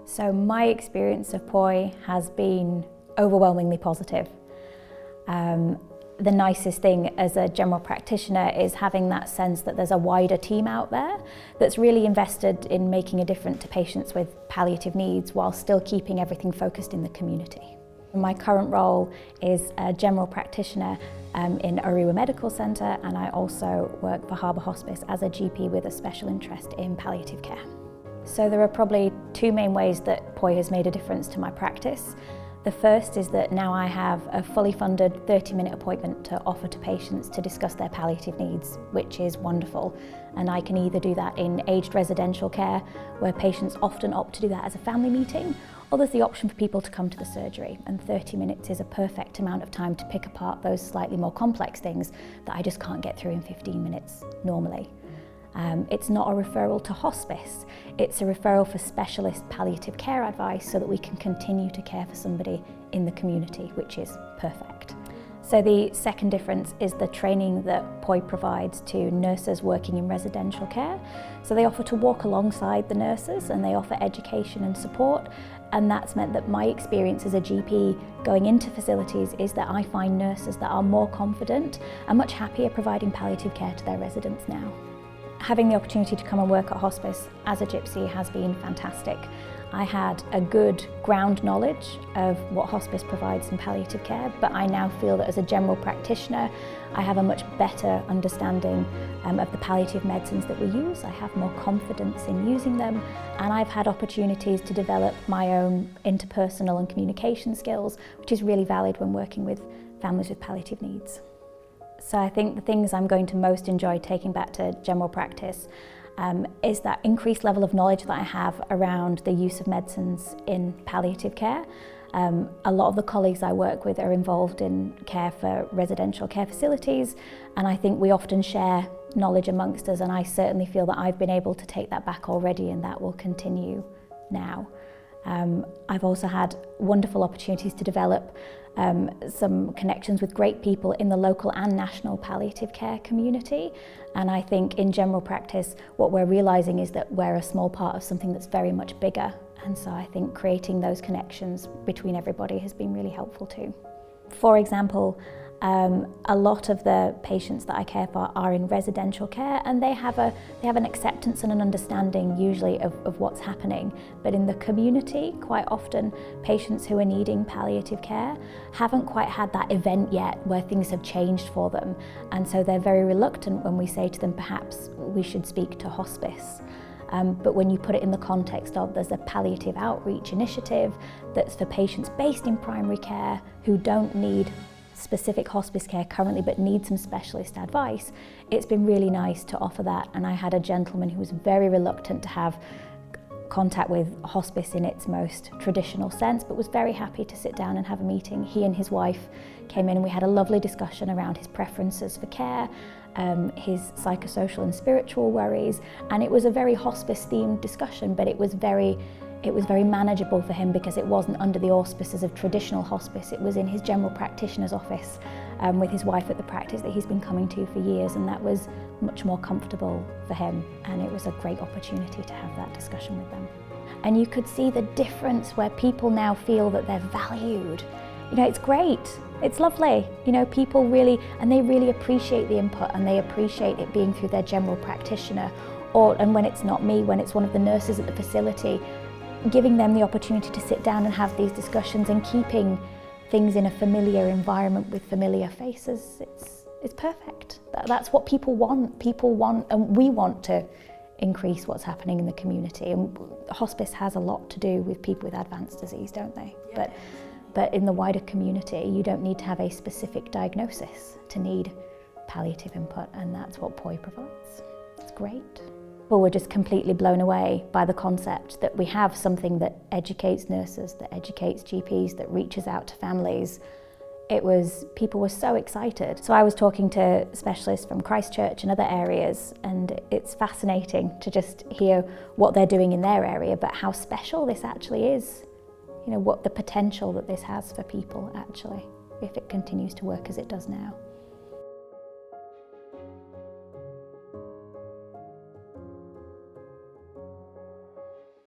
So my experience of POI has been overwhelmingly positive. The nicest thing as a general practitioner is having that sense that there's a wider team out there that's really invested in making a difference to patients with palliative needs while still keeping everything focused in the community. My current role is a general practitioner in Orewa Medical Centre, and I also work for Harbour Hospice as a GP with a special interest in palliative care. So there are probably two main ways that POI has made a difference to my practice. The first is that now I have a fully funded 30-minute appointment to offer to patients to discuss their palliative needs, which is wonderful. And I can either do that in aged residential care, where patients often opt to do that as a family meeting, or there's the option for people to come to the surgery, and 30 minutes is a perfect amount of time to pick apart those slightly more complex things that I just can't get through in 15 minutes normally. It's not a referral to hospice, it's a referral for specialist palliative care advice so that we can continue to care for somebody in the community, which is perfect. So the second difference is the training that POI provides to nurses working in residential care. So they offer to walk alongside the nurses and they offer education and support, and that's meant that my experience as a GP going into facilities is that I find nurses that are more confident and much happier providing palliative care to their residents now. Having the opportunity to come and work at hospice as a gypsy has been fantastic. I had a good ground knowledge of what hospice provides in palliative care, but I now feel that as a general practitioner, I have a much better understanding of the palliative medicines that we use. I have more confidence in using them, and I've had opportunities to develop my own interpersonal and communication skills, which is really valid when working with families with palliative needs. So I think the things I'm going to most enjoy taking back to general practice is that increased level of knowledge that I have around the use of medicines in palliative care. A lot of the colleagues I work with are involved in care for residential care facilities, and I think we often share knowledge amongst us, and I certainly feel that I've been able to take that back already, and that will continue now. I've also had wonderful opportunities to develop some connections with great people in the local and national palliative care community, and I think in general practice what we're realising is that we're a small part of something that's very much bigger, and so I think creating those connections between everybody has been really helpful too. For example, a lot of the patients that I care for are in residential care, and they have an acceptance and an understanding usually of what's happening. But in the community, quite often patients who are needing palliative care haven't quite had that event yet where things have changed for them, and so they're very reluctant when we say to them perhaps we should speak to hospice. But when you put it in the context of there's a palliative outreach initiative that's for patients based in primary care who don't need specific hospice care currently but need some specialist advice, it's been really nice to offer that. And I had a gentleman who was very reluctant to have contact with hospice in its most traditional sense, but was very happy to sit down and have a meeting. He and his wife came in and we had a lovely discussion around his preferences for care, his psychosocial and spiritual worries, and it was a very hospice themed discussion, but it was very manageable for him because it wasn't under the auspices of traditional hospice. It was in his general practitioner's office with his wife at the practice that he's been coming to for years, and that was much more comfortable for him, and it was a great opportunity to have that discussion with them. And you could see the difference where people now feel that they're valued. You know, it's great, it's lovely. You know, people really, and they really appreciate the input, and they appreciate it being through their general practitioner, and when it's not me, when it's one of the nurses at the facility, giving them the opportunity to sit down and have these discussions and keeping things in a familiar environment with familiar faces. It's perfect. That's what people want. People want, and we want to increase what's happening in the community. And hospice has a lot to do with people with advanced disease, don't they? Yeah. But in the wider community, you don't need to have a specific diagnosis to need palliative input, and that's what POI provides. It's great. Well, we're just completely blown away by the concept that we have something that educates nurses, that educates GPs, that reaches out to families. People were so excited. So I was talking to specialists from Christchurch and other areas, and it's fascinating to just hear what they're doing in their area, but how special this actually is. You know, what the potential that this has for people actually, if it continues to work as it does now.